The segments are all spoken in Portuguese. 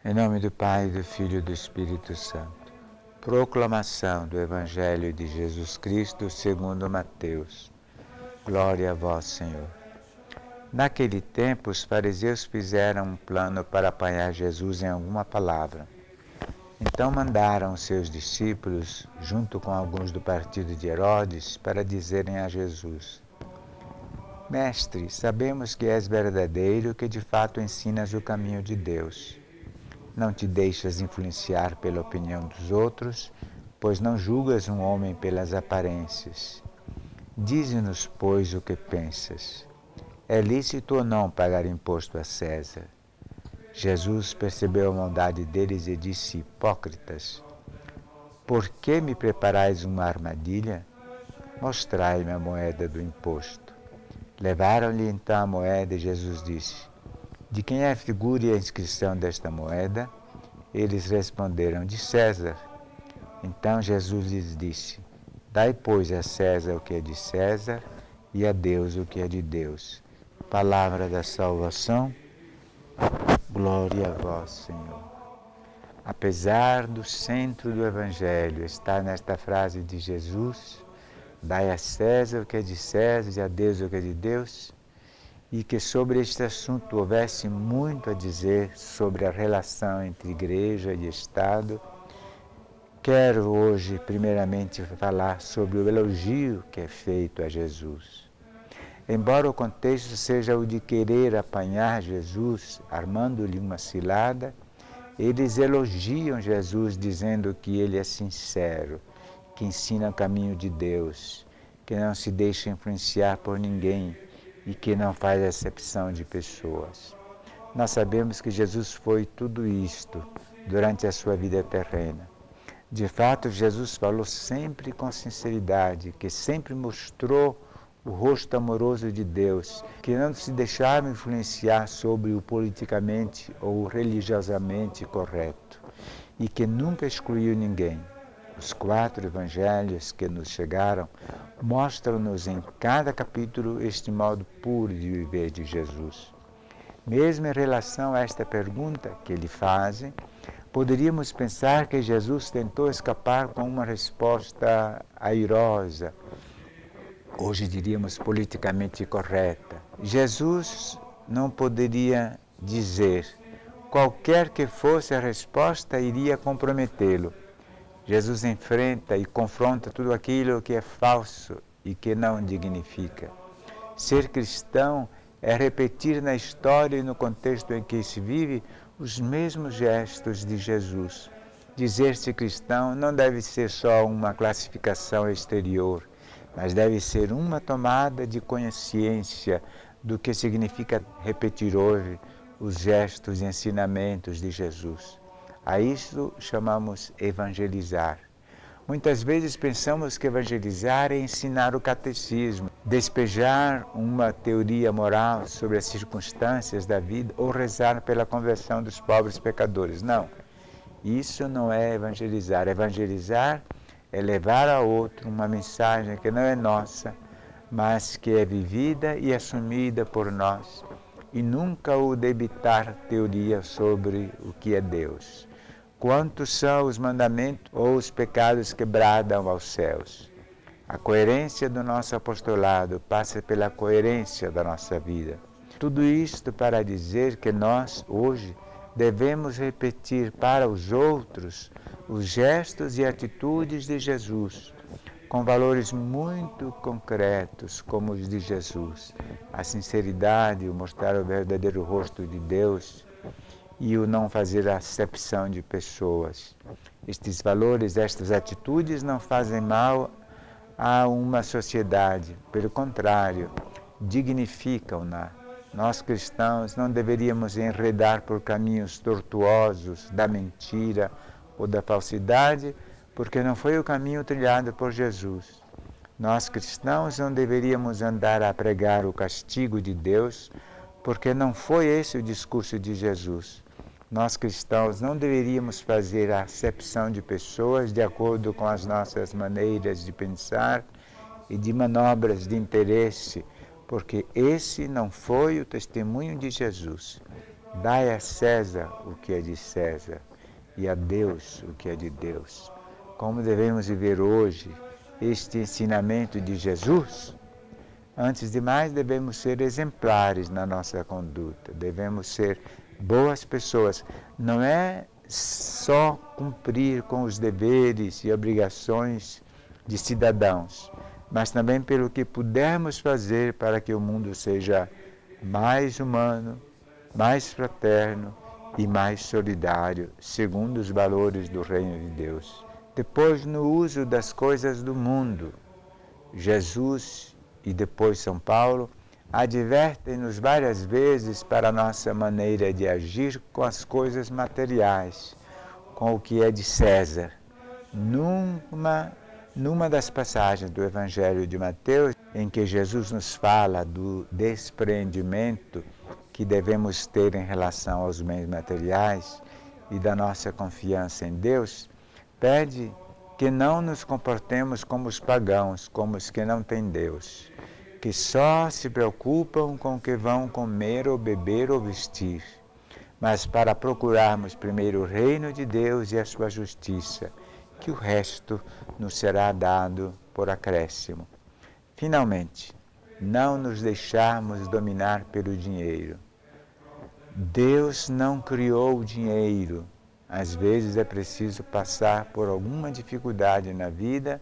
Em nome do Pai, do Filho e do Espírito Santo. Proclamação do Evangelho de Jesus Cristo segundo Mateus. Glória a vós, Senhor. Naquele tempo, os fariseus fizeram um plano para apanhar Jesus em alguma palavra. Então mandaram seus discípulos, junto com alguns do partido de Herodes, para dizerem a Jesus: Mestre, sabemos que és verdadeiro e que de fato ensinas o caminho de Deus. Não te deixas influenciar pela opinião dos outros, pois não julgas um homem pelas aparências. Dize-nos, pois, o que pensas. É lícito ou não pagar imposto a César? Jesus percebeu a maldade deles e disse: Hipócritas, por que me preparais uma armadilha? Mostrai-me a moeda do imposto. Levaram-lhe então a moeda e Jesus disse: De quem é a figura e a inscrição desta moeda? Eles responderam: De César. Então Jesus lhes disse: Dai, pois, a César o que é de César e a Deus o que é de Deus. Palavra da salvação. Glória a vós, Senhor. Apesar do centro do Evangelho estar nesta frase de Jesus, dai a César o que é de César e a Deus o que é de Deus, e que sobre este assunto houvesse muito a dizer sobre a relação entre Igreja e Estado, quero hoje primeiramente falar sobre o elogio que é feito a Jesus. Embora o contexto seja o de querer apanhar Jesus, armando-lhe uma cilada, eles elogiam Jesus dizendo que ele é sincero, que ensina o caminho de Deus, que não se deixa influenciar por ninguém e que não faz acepção de pessoas. Nós sabemos que Jesus foi tudo isto durante a sua vida terrena. De fato, Jesus falou sempre com sinceridade, que sempre mostrou o rosto amoroso de Deus, que não se deixava influenciar sobre o politicamente ou religiosamente correto e que nunca excluiu ninguém. Os 4 evangelhos que nos chegaram mostram-nos em cada capítulo este modo puro de viver de Jesus. Mesmo em relação a esta pergunta que lhe fazem, poderíamos pensar que Jesus tentou escapar com uma resposta airosa, hoje diríamos politicamente correta. Jesus não poderia dizer, qualquer que fosse a resposta iria comprometê-lo. Jesus enfrenta e confronta tudo aquilo que é falso e que não dignifica. Ser cristão é repetir na história e no contexto em que se vive os mesmos gestos de Jesus. Dizer-se cristão não deve ser só uma classificação exterior, mas deve ser uma tomada de consciência do que significa repetir hoje os gestos e ensinamentos de Jesus. A isso chamamos evangelizar. Muitas vezes pensamos que evangelizar é ensinar o catecismo, despejar uma teoria moral sobre as circunstâncias da vida ou rezar pela conversão dos pobres pecadores. Não, isso não é evangelizar. Evangelizar é levar a outro uma mensagem que não é nossa, mas que é vivida e assumida por nós, e nunca o debitar teoria sobre o que é Deus. Quantos são os mandamentos ou os pecados que bradam aos céus? A coerência do nosso apostolado passa pela coerência da nossa vida. Tudo isto para dizer que nós, hoje, devemos repetir para os outros os gestos e atitudes de Jesus, com valores muito concretos como os de Jesus. A sinceridade, o mostrar o verdadeiro rosto de Deus e o não fazer acepção de pessoas. Estes valores, estas atitudes não fazem mal a uma sociedade, pelo contrário, dignificam-na. Nós cristãos não deveríamos enredar por caminhos tortuosos da mentira ou da falsidade, porque não foi o caminho trilhado por Jesus. Nós cristãos não deveríamos andar a pregar o castigo de Deus, porque não foi esse o discurso de Jesus. Nós cristãos não deveríamos fazer a acepção de pessoas de acordo com as nossas maneiras de pensar e de manobras de interesse, porque esse não foi o testemunho de Jesus. Dai a César o que é de César e a Deus o que é de Deus. Como devemos viver hoje este ensinamento de Jesus? Antes de mais, devemos ser exemplares na nossa conduta, devemos ser boas pessoas. Não é só cumprir com os deveres e obrigações de cidadãos, mas também pelo que pudermos fazer para que o mundo seja mais humano, mais fraterno e mais solidário, segundo os valores do Reino de Deus. Depois, no uso das coisas do mundo, Jesus e depois São Paulo advertem-nos várias vezes para a nossa maneira de agir com as coisas materiais, com o que é de César. Numa das passagens do Evangelho de Mateus, em que Jesus nos fala do despreendimento que devemos ter em relação aos bens materiais e da nossa confiança em Deus, pede que não nos comportemos como os pagãos, como os que não têm Deus, que só se preocupam com o que vão comer ou beber ou vestir, mas para procurarmos primeiro o reino de Deus e a sua justiça, que o resto nos será dado por acréscimo. Finalmente, não nos deixarmos dominar pelo dinheiro. Deus não criou o dinheiro. Às vezes é preciso passar por alguma dificuldade na vida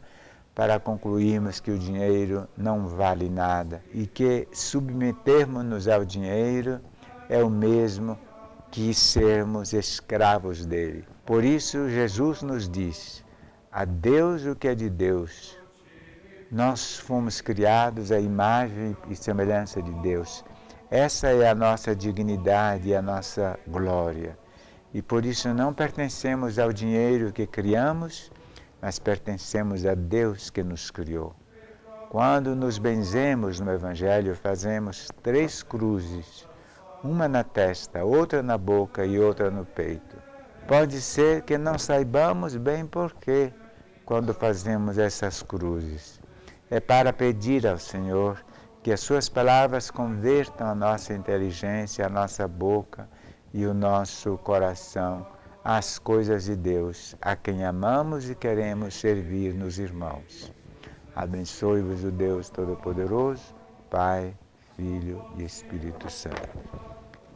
para concluirmos que o dinheiro não vale nada e que submetermos-nos ao dinheiro é o mesmo que sermos escravos dele. Por isso Jesus nos diz: a Deus o que é de Deus. Nós fomos criados à imagem e semelhança de Deus. Essa é a nossa dignidade e a nossa glória. E por isso não pertencemos ao dinheiro que criamos, mas pertencemos a Deus que nos criou. Quando nos benzemos no Evangelho, fazemos 3 cruzes, uma na testa, outra na boca e outra no peito. Pode ser que não saibamos bem porquê quando fazemos essas cruzes. É para pedir ao Senhor que as suas palavras convertam a nossa inteligência, a nossa boca e o nosso coração às coisas de Deus, a quem amamos e queremos servir nos irmãos. Abençoe-vos o Deus Todo-Poderoso, Pai, Filho e Espírito Santo.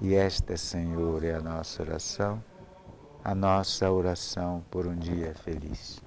E esta, Senhor, é a nossa oração por um dia feliz.